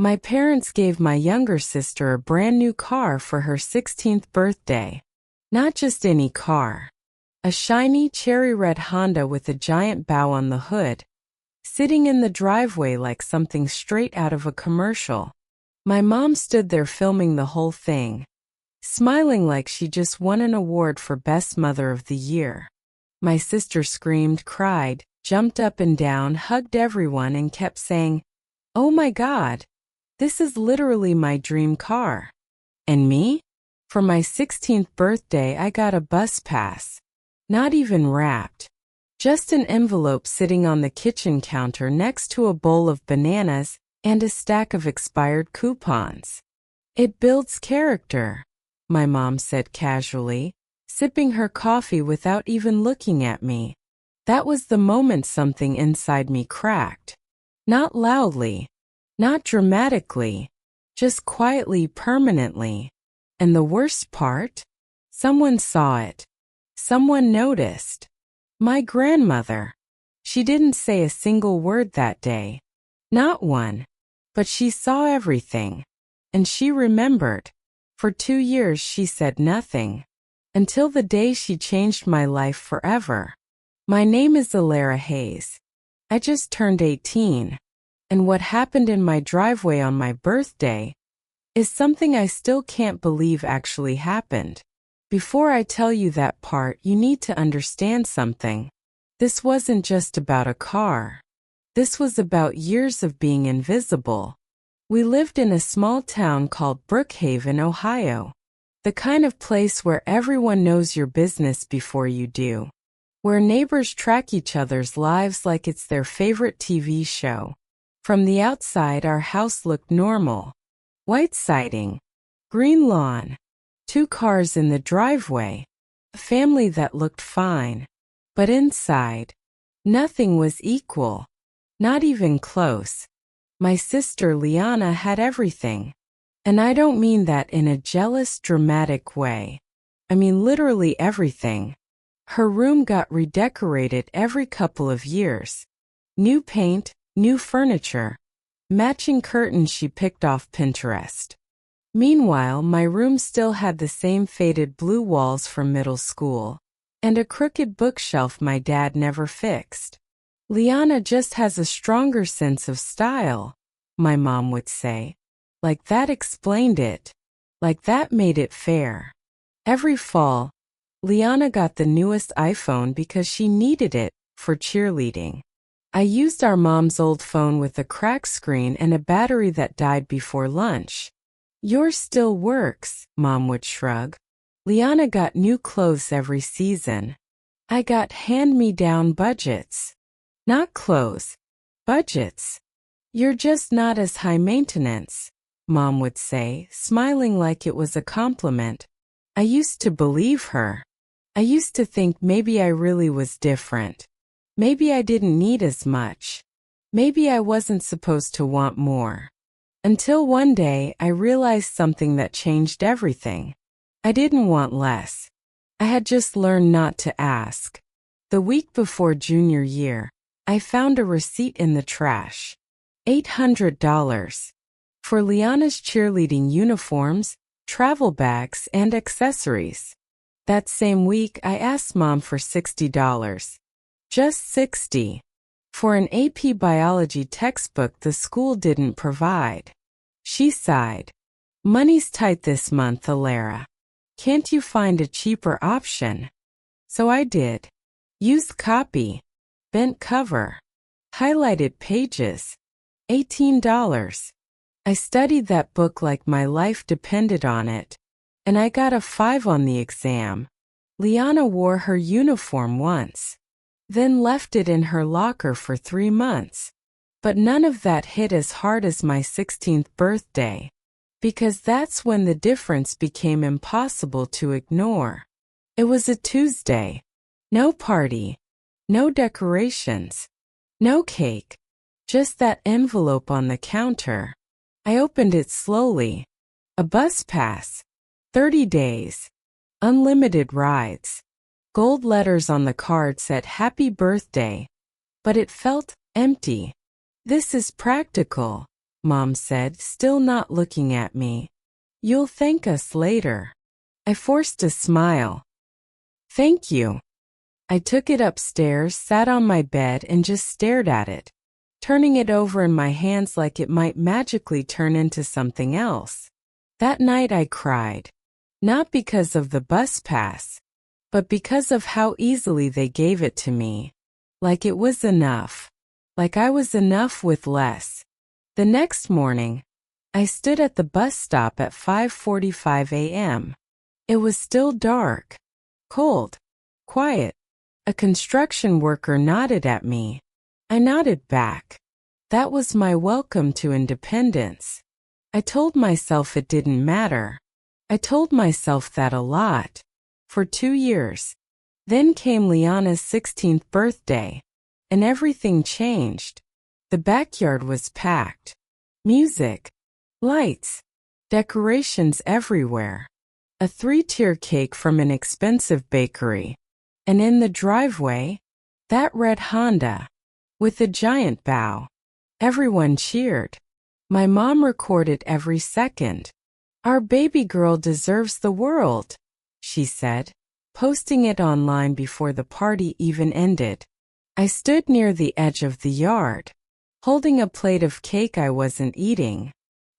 My parents gave my younger sister a brand new car for her 16th birthday. Not just any car. A shiny cherry red Honda with a giant bow on the hood, sitting in the driveway like something straight out of a commercial. My mom stood there filming the whole thing, smiling like she just won an award for Best Mother of the Year. My sister screamed, cried, jumped up and down, hugged everyone, and kept saying, "Oh my God, this is literally my dream car." And me? For my 16th birthday, I got a bus pass. Not even wrapped. Just an envelope sitting on the kitchen counter next to a bowl of bananas and a stack of expired coupons. "It builds character," my mom said casually, sipping her coffee without even looking at me. That was the moment something inside me cracked. Not loudly, not dramatically, just quietly, permanently. And the worst part? Someone saw it. Someone noticed. My grandmother. She didn't say a single word that day. Not one. But she saw everything. And she remembered. For 2 years she said nothing. Until the day she changed my life forever. My name is Alara Hayes. I just turned 18. And what happened in my driveway on my birthday is something I still can't believe actually happened. Before I tell you that part, you need to understand something. This wasn't just about a car. This was about years of being invisible. We lived in a small town called Brookhaven, Ohio. The kind of place where everyone knows your business before you do. Where neighbors track each other's lives like it's their favorite TV show. From the outside, our house looked normal. White siding, green lawn, 2 cars in the driveway, a family that looked fine. But inside, nothing was equal, not even close. My sister Liana had everything. And I don't mean that in a jealous, dramatic way. I mean literally everything. Her room got redecorated every couple of years. New paint, new furniture. Matching curtains she picked off Pinterest. Meanwhile, my room still had the same faded blue walls from middle school, and a crooked bookshelf my dad never fixed. "Liana just has a stronger sense of style," my mom would say. Like that explained it. Like that made it fair. Every fall, Liana got the newest iPhone because she needed it for cheerleading. I used our mom's old phone with a cracked screen and a battery that died before lunch. "Yours still works," Mom would shrug. Liana got new clothes every season. I got hand-me-down budgets. Not clothes, budgets. "You're just not as high maintenance," Mom would say, smiling like it was a compliment. I used to believe her. I used to think maybe I really was different. Maybe I didn't need as much. Maybe I wasn't supposed to want more. Until one day I realized something that changed everything. I didn't want less. I had just learned not to ask. The week before junior year, I found a receipt in the trash. $800. For Liana's cheerleading uniforms, travel bags, and accessories. That same week I asked Mom for $60. Just $60. For an AP biology textbook the school didn't provide. She sighed. "Money's tight this month, Alara. Can't you find a cheaper option?" So I did. Used copy. Bent cover. Highlighted pages. $18. I studied that book like my life depended on it. And I got a 5 on the exam. Liana wore her uniform once. Then left it in her locker for 3 months. But none of that hit as hard as my 16th birthday. Because that's when the difference became impossible to ignore. It was a Tuesday. No party. No decorations. No cake. Just that envelope on the counter. I opened it slowly. A bus pass. 30 days. Unlimited rides. Gold letters on the card said "Happy Birthday." But it felt empty. "This is practical," Mom said, still not looking at me. You'll thank us later. I forced a smile. Thank you. I took it upstairs, sat on my bed, and just stared at it, turning it over in my hands like it might magically turn into something else. That night I cried. Not because of the bus pass, but because of how easily they gave it to me. Like it was enough. Like I was enough with less. The next morning, I stood at the bus stop at 5:45 a.m. It was still dark, cold, quiet. A construction worker nodded at me. I nodded back. That was my welcome to independence. I told myself it didn't matter. I told myself that a lot. For 2 years. Then came Liana's 16th birthday. And everything changed. The backyard was packed. Music. Lights. Decorations everywhere. A 3-tier cake from an expensive bakery. And in the driveway, that red Honda. With a giant bow. Everyone cheered. My mom recorded every second. Our baby girl deserves the world, she said, posting it online before the party even ended. I stood near the edge of the yard, holding a plate of cake I wasn't eating,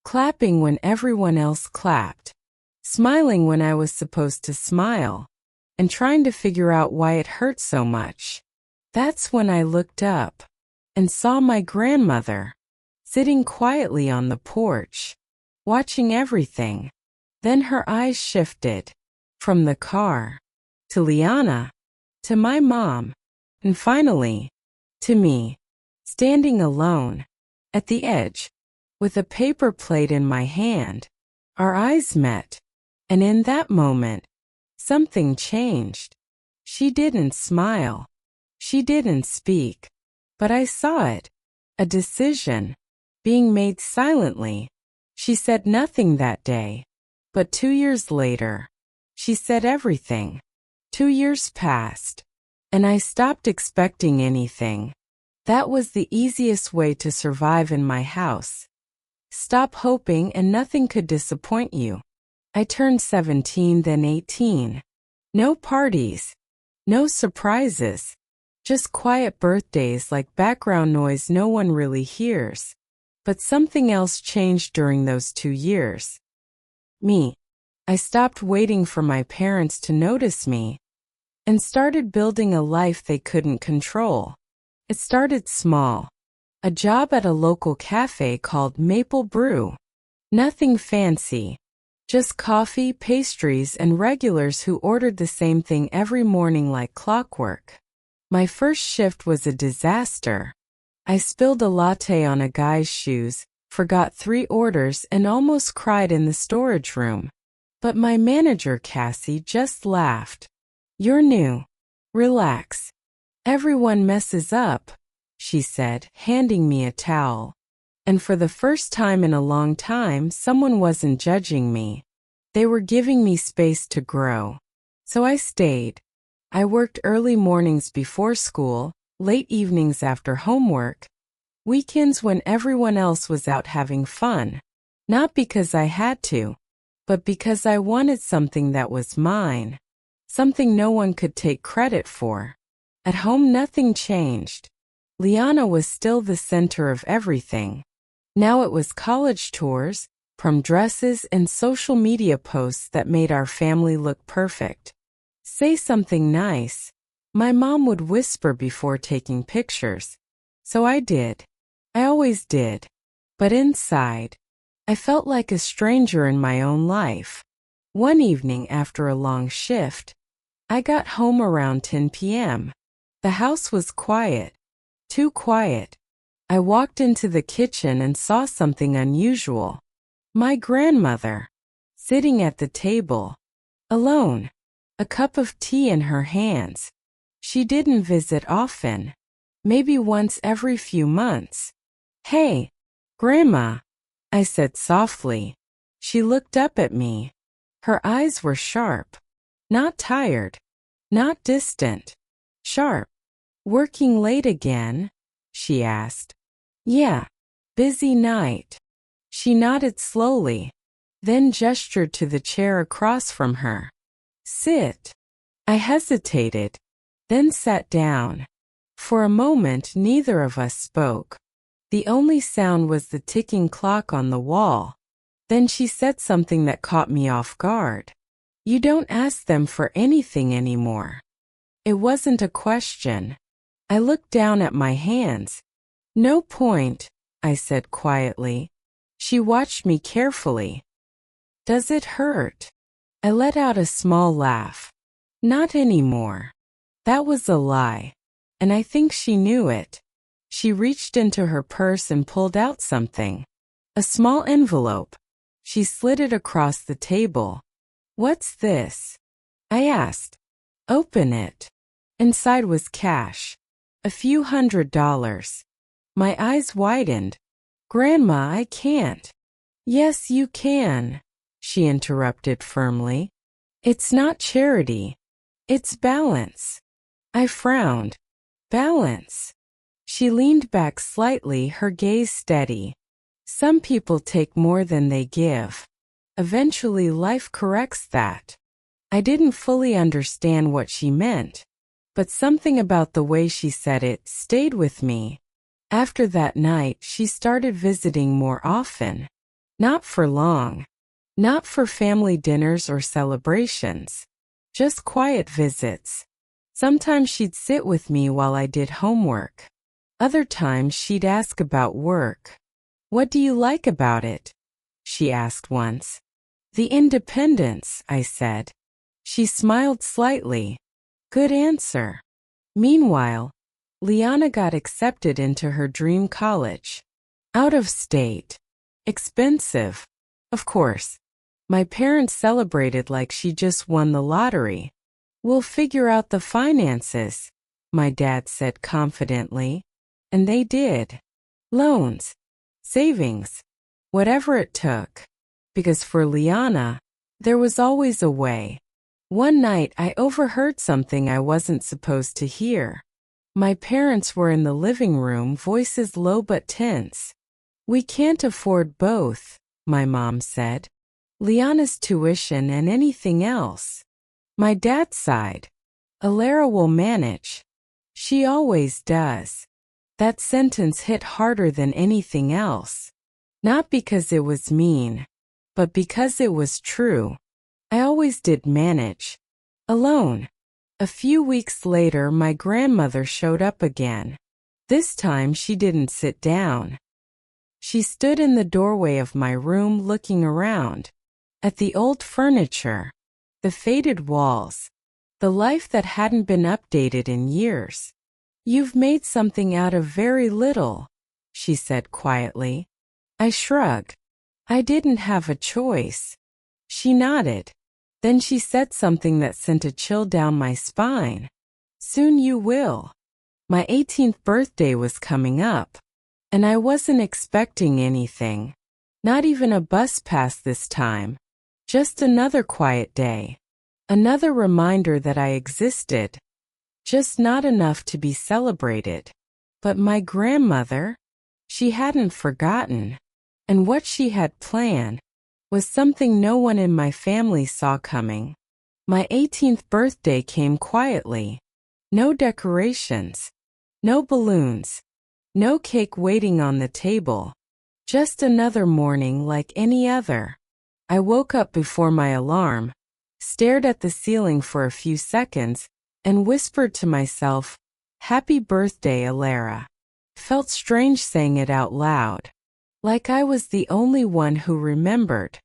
clapping when everyone else clapped, smiling when I was supposed to smile, and trying to figure out why it hurt so much. That's when I looked up and saw my grandmother, sitting quietly on the porch, watching everything. Then her eyes shifted, from the car, to Liana, to my mom, and finally, to me, standing alone, at the edge, with a paper plate in my hand. Our eyes met, and in that moment, something changed. She didn't smile. She didn't speak. But I saw it, a decision, being made silently. She said nothing that day. But 2 years later, she said everything. 2 years passed, and I stopped expecting anything. That was the easiest way to survive in my house. Stop hoping and nothing could disappoint you. I turned 17, then 18. No parties. No surprises. Just quiet birthdays like background noise no one really hears. But something else changed during those 2 years. Me. I stopped waiting for my parents to notice me and started building a life they couldn't control. It started small. A job at a local cafe called Maple Brew. Nothing fancy. Just coffee, pastries, and regulars who ordered the same thing every morning like clockwork. My first shift was a disaster. I spilled a latte on a guy's shoes, forgot 3 orders, and almost cried in the storage room. But my manager, Cassie, just laughed. You're new. Relax. Everyone messes up, she said, handing me a towel. And for the first time in a long time, someone wasn't judging me. They were giving me space to grow. So I stayed. I worked early mornings before school, late evenings after homework, weekends when everyone else was out having fun. Not because I had to, but because I wanted something that was mine. Something no one could take credit for. At home nothing changed. Liana was still the center of everything. Now it was college tours, prom dresses, and social media posts that made our family look perfect. Say something nice. My mom would whisper before taking pictures. So I did. I always did. But inside, I felt like a stranger in my own life. One evening after a long shift, I got home around 10 p.m. The house was quiet. Too quiet. I walked into the kitchen and saw something unusual. My grandmother, sitting at the table, alone, a cup of tea in her hands. She didn't visit often, maybe once every few months. Hey, Grandma, I said softly. She looked up at me. Her eyes were sharp, not tired, not distant, sharp. Working late again? She asked. Yeah, busy night. She nodded slowly, then gestured to the chair across from her. Sit. I hesitated, then sat down. For a moment neither of us spoke. The only sound was the ticking clock on the wall. Then she said something that caught me off guard. You don't ask them for anything anymore. It wasn't a question. I looked down at my hands. No point, I said quietly. She watched me carefully. Does it hurt? I let out a small laugh. Not anymore. That was a lie. And I think she knew it. She reached into her purse and pulled out something. A small envelope. She slid it across the table. What's this? I asked. Open it. Inside was cash. A few $100s. My eyes widened. Grandma, I can't. Yes, you can, she interrupted firmly. It's not charity. It's balance. I frowned. Balance. She leaned back slightly, her gaze steady. Some people take more than they give. Eventually life corrects that. I didn't fully understand what she meant, but something about the way she said it stayed with me. After that night, she started visiting more often. Not for long. Not for family dinners or celebrations. Just quiet visits. Sometimes she'd sit with me while I did homework. Other times she'd ask about work. What do you like about it? She asked once. The independence, I said. She smiled slightly. Good answer. Meanwhile, Liana got accepted into her dream college. Out of state. Expensive. Of course. My parents celebrated like she just won the lottery. We'll figure out the finances, my dad said confidently. And they did. Loans. Savings. Whatever it took. Because for Liana, there was always a way. One night I overheard something I wasn't supposed to hear. My parents were in the living room, voices low but tense. We can't afford both, my mom said. Liana's tuition and anything else. My dad sighed. Alara will manage. She always does. That sentence hit harder than anything else. Not because it was mean, but because it was true. I always did manage. Alone. A few weeks later, my grandmother showed up again. This time she didn't sit down. She stood in the doorway of my room looking around. At the old furniture. The faded walls. The life that hadn't been updated in years. You've made something out of very little, she said quietly. I shrugged. I didn't have a choice. She nodded. Then she said something that sent a chill down my spine. Soon you will. My 18th birthday was coming up. And I wasn't expecting anything. Not even a bus pass this time. Just another quiet day. Another reminder that I existed. Just not enough to be celebrated. But my grandmother? She hadn't forgotten. And what she had planned was something no one in my family saw coming. My 18th birthday came quietly. No decorations. No balloons. No cake waiting on the table. Just another morning like any other. I woke up before my alarm, stared at the ceiling for a few seconds, and whispered to myself, Happy birthday, Alara. Felt strange saying it out loud. Like I was the only one who remembered.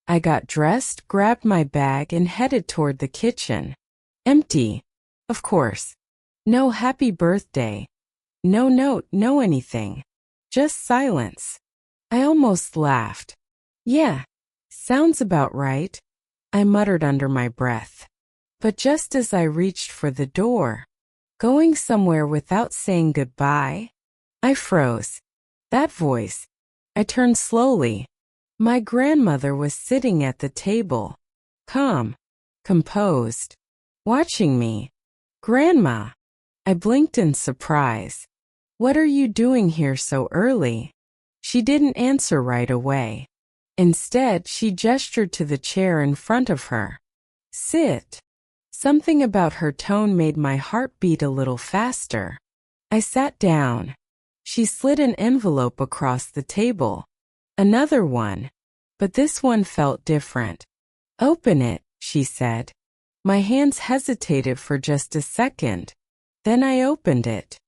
I got dressed, grabbed my bag, and headed toward the kitchen. Empty. Of course. No happy birthday. No note, no anything. Just silence. I almost laughed. Yeah, sounds about right, I muttered under my breath. But just as I reached for the door, going somewhere without saying goodbye, I froze. That voice. I turned slowly. My grandmother was sitting at the table, calm, composed, watching me. Grandma. I blinked in surprise. What are you doing here so early? She didn't answer right away. Instead, she gestured to the chair in front of her. Sit. Something about her tone made my heart beat a little faster. I sat down. She slid an envelope across the table. Another one. But this one felt different. Open it, she said. My hands hesitated for just a second. Then I opened it.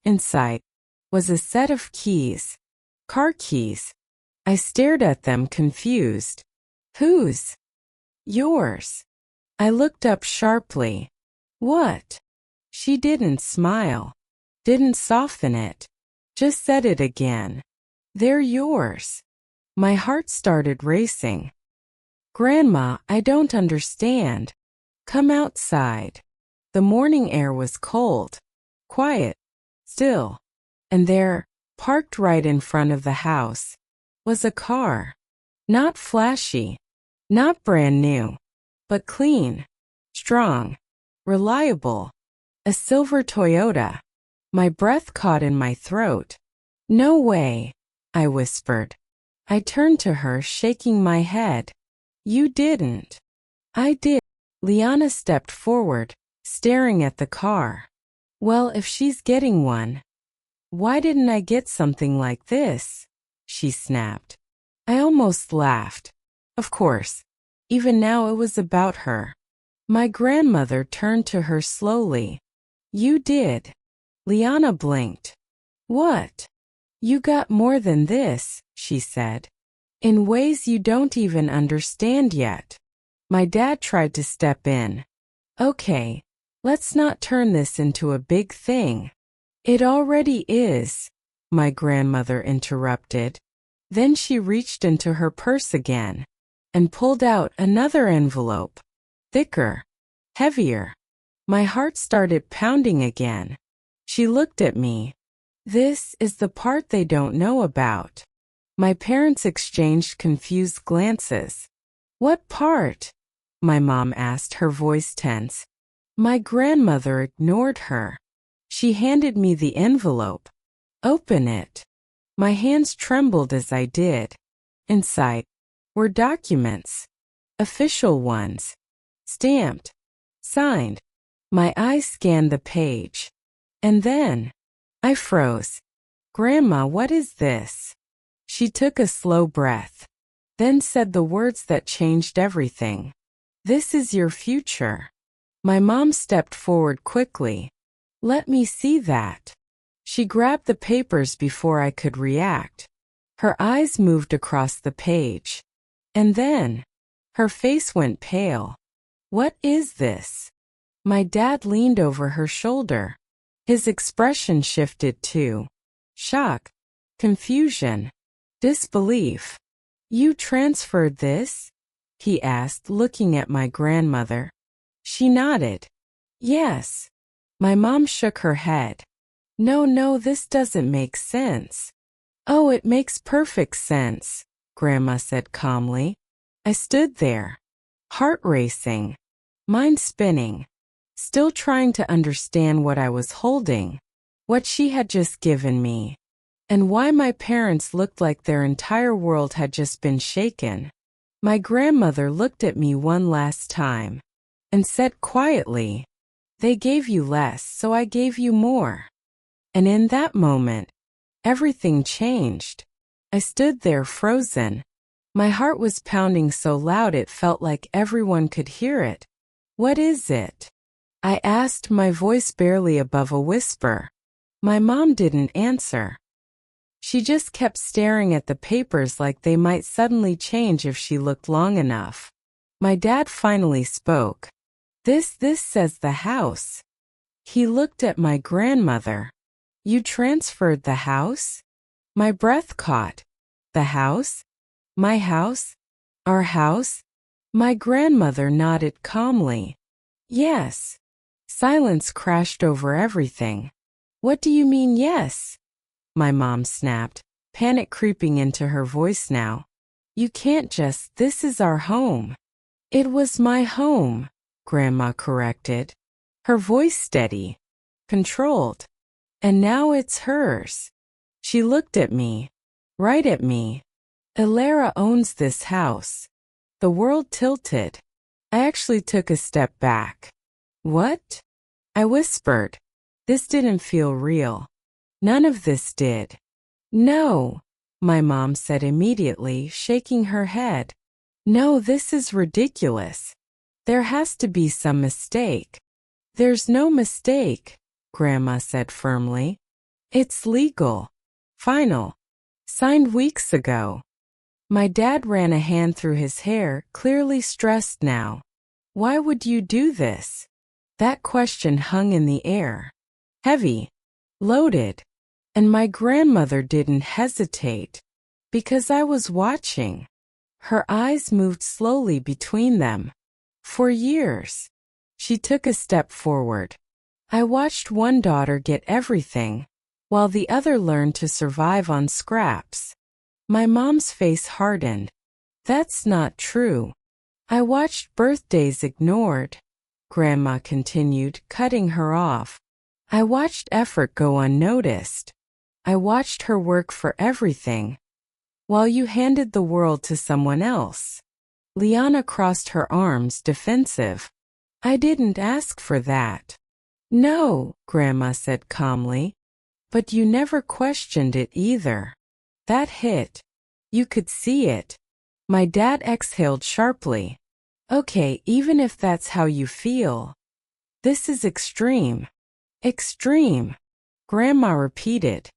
Inside was a set of keys. Car keys. I stared at them confused. Whose? Yours. I looked up sharply. What? She didn't smile. Didn't soften it. Just said it again. They're yours. My heart started racing. Grandma, I don't understand. Come outside. The morning air was cold, quiet, still. And there, parked right in front of the house, was a car. Not flashy, not brand new, but clean, strong, reliable. A silver Toyota. My breath caught in my throat. No way, I whispered. I turned to her, shaking my head. You didn't. I did. Liana stepped forward, staring at the car. Well, if she's getting one, why didn't I get something like this? She snapped. I almost laughed. Of course. Even now it was about her. My grandmother turned to her slowly. You did. Liana blinked. What? You got more than this, she said. In ways you don't even understand yet. My dad tried to step in. Okay, let's not turn this into a big thing. It already is, my grandmother interrupted. Then she reached into her purse again and pulled out another envelope. Thicker, heavier. My heart started pounding again. She looked at me. This is the part they don't know about. My parents exchanged confused glances. What part? My mom asked, her voice tense. My grandmother ignored her. She handed me the envelope. Open it. My hands trembled as I did. Inside were documents. Official ones. Stamped. Signed. My eyes scanned the page. And then I froze. Grandma, what is this? She took a slow breath. Then said the words that changed everything. This is your future. My mom stepped forward quickly. Let me see that. She grabbed the papers before I could react. Her eyes moved across the page. And then, her face went pale. What is this? My dad leaned over her shoulder. His expression shifted too. Shock, confusion, disbelief. You transferred this? He asked, looking at my grandmother. She nodded. Yes. My mom shook her head. No, this doesn't make sense. Oh, it makes perfect sense, Grandma said calmly. I stood there, heart racing, mind spinning, still trying to understand what I was holding, what she had just given me, and why my parents looked like their entire world had just been shaken. My grandmother looked at me one last time and said quietly, They gave you less, so I gave you more. And in that moment, everything changed. I stood there frozen. My heart was pounding so loud it felt like everyone could hear it. What is it? I asked, my voice barely above a whisper. My mom didn't answer. She just kept staring at the papers like they might suddenly change if she looked long enough. My dad finally spoke. This says the house. He looked at my grandmother. You transferred the house? My breath caught. The house? My house? Our house? My grandmother nodded calmly. Yes. Silence crashed over everything. What do you mean, yes? My mom snapped, panic creeping into her voice now. You can't just, this is our home. It was my home, Grandma corrected. Her voice steady, controlled. And now it's hers. She looked at me. right at me. Ilara owns this house. The world tilted. I actually took a step back. What? I whispered. This didn't feel real. None of this did. No, my mom said immediately, shaking her head. No, this is ridiculous. There has to be some mistake. There's no mistake, Grandma said firmly. It's legal. Final. Signed weeks ago. My dad ran a hand through his hair, clearly stressed now. Why would you do this? That question hung in the air. Heavy. Loaded. And my grandmother didn't hesitate. Because I was watching. Her eyes moved slowly between them. For years. She took a step forward. I watched one daughter get everything, while the other learned to survive on scraps. My mom's face hardened. That's not true. I watched birthdays ignored, Grandma continued, cutting her off. I watched effort go unnoticed. I watched her work for everything, while you handed the world to someone else. Liana crossed her arms, defensive. I didn't ask for that. No, Grandma said calmly. But you never questioned it either. That hit. You could see it. My dad exhaled sharply. Okay, even if that's how you feel. This is extreme. Extreme, Grandma repeated.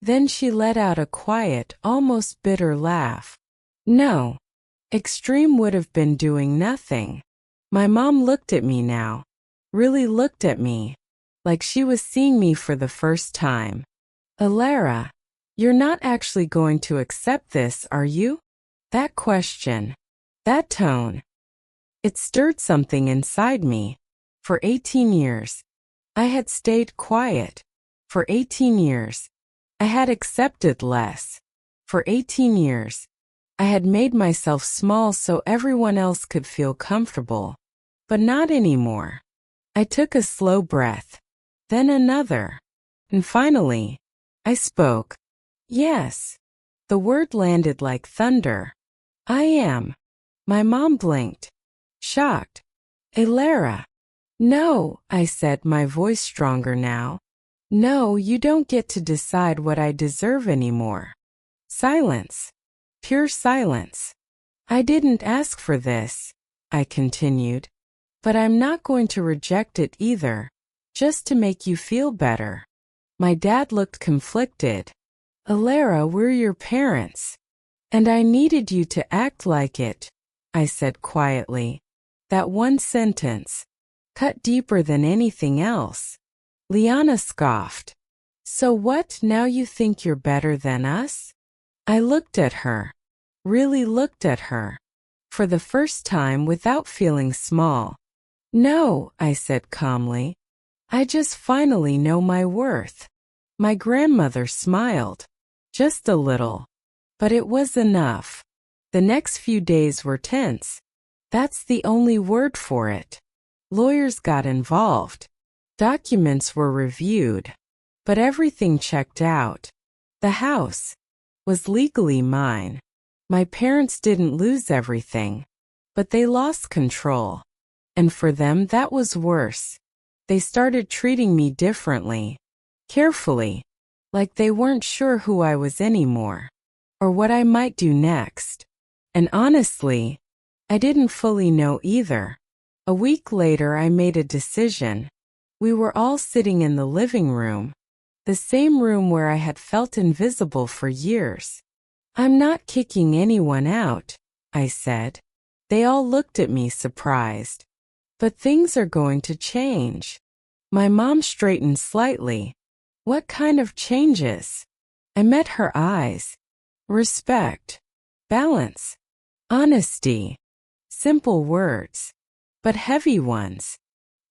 Then she let out a quiet, almost bitter laugh. No. Extreme would have been doing nothing. My mom looked at me now. Really looked at me. Like she was seeing me for the first time. Ilara, you're not actually going to accept this, are you? That question. That tone. It stirred something inside me. For 18 years. I had stayed quiet. For 18 years. I had accepted less. For 18 years. I had made myself small so everyone else could feel comfortable. But not anymore. I took a slow breath. Then another. And finally, I spoke. Yes. The word landed like thunder. I am. My mom blinked. Shocked. Ilara. No, I said, my voice stronger now. No, you don't get to decide what I deserve anymore. Silence. Pure silence. I didn't ask for this, I continued. But I'm not going to reject it either, just to make you feel better. My dad looked conflicted. Ilara, we're your parents. And I needed you to act like it, I said quietly. That one sentence. Cut deeper than anything else. Liana scoffed. So what, now you think you're better than us? I looked at her. Really looked at her. For the first time without feeling small. No, I said calmly. I just finally know my worth. My grandmother smiled. Just a little. But it was enough. The next few days were tense. That's the only word for it. Lawyers got involved. Documents were reviewed. But everything checked out. The house was legally mine. My parents didn't lose everything, but they lost control. And for them that was worse. They started treating me differently. Carefully. Like they weren't sure who I was anymore. Or what I might do next. And honestly, I didn't fully know either. A week later I made a decision. We were all sitting in the living room. The same room where I had felt invisible for years. I'm not kicking anyone out, I said. They all looked at me surprised. But things are going to change. My mom straightened slightly. What kind of changes? I met her eyes. Respect. Balance. Honesty. Simple words. But heavy ones.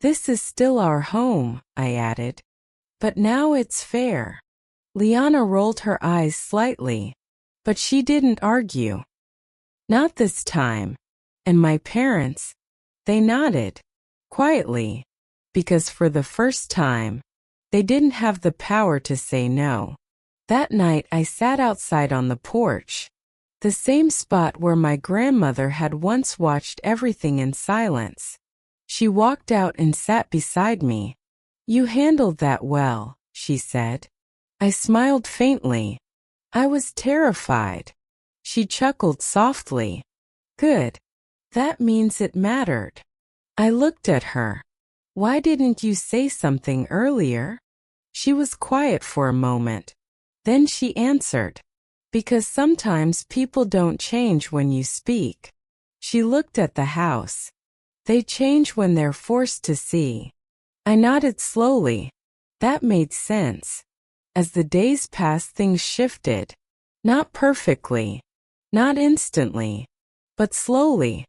This is still our home, I added. But now it's fair. Liana rolled her eyes slightly. But she didn't argue. Not this time. And my parents, they nodded. Quietly. Because for the first time, they didn't have the power to say no. That night I sat outside on the porch, the same spot where my grandmother had once watched everything in silence. She walked out and sat beside me. "You handled that well," she said. I smiled faintly. "I was terrified." She chuckled softly. "Good. That means it mattered." I looked at her. "Why didn't you say something earlier?" She was quiet for a moment. Then she answered, "Because sometimes people don't change when you speak." She looked at the house. "They change when they're forced to see." I nodded slowly. That made sense. As the days passed, things shifted. Not perfectly. Not instantly. But slowly.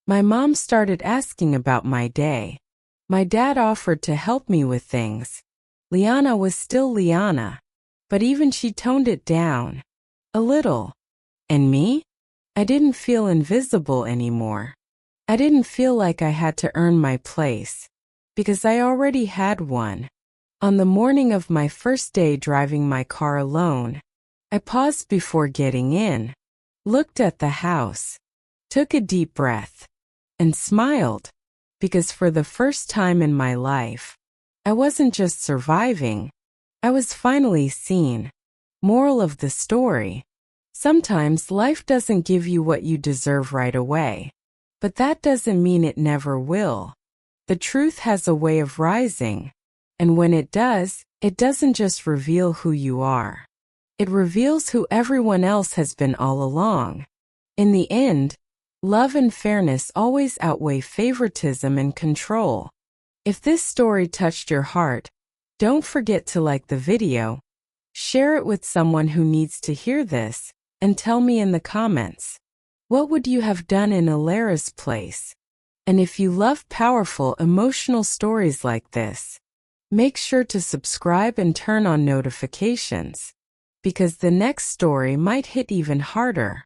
My mom started asking about my day. My dad offered to help me with things. Liana was still Liana. But even she toned it down. A little. And me? I didn't feel invisible anymore. I didn't feel like I had to earn my place. Because I already had one. On the morning of my first day driving my car alone, I paused before getting in, looked at the house, took a deep breath, and smiled. Because for the first time in my life, I wasn't just surviving, I was finally seen. Moral of the story: sometimes life doesn't give you what you deserve right away. But that doesn't mean it never will. The truth has a way of rising. And when it does, it doesn't just reveal who you are. It reveals who everyone else has been all along. In the end, love and fairness always outweigh favoritism and control. If this story touched your heart, don't forget to like the video, share it with someone who needs to hear this, and tell me in the comments, what would you have done in Alara's place? And if you love powerful, emotional stories like this, make sure to subscribe and turn on notifications, because the next story might hit even harder.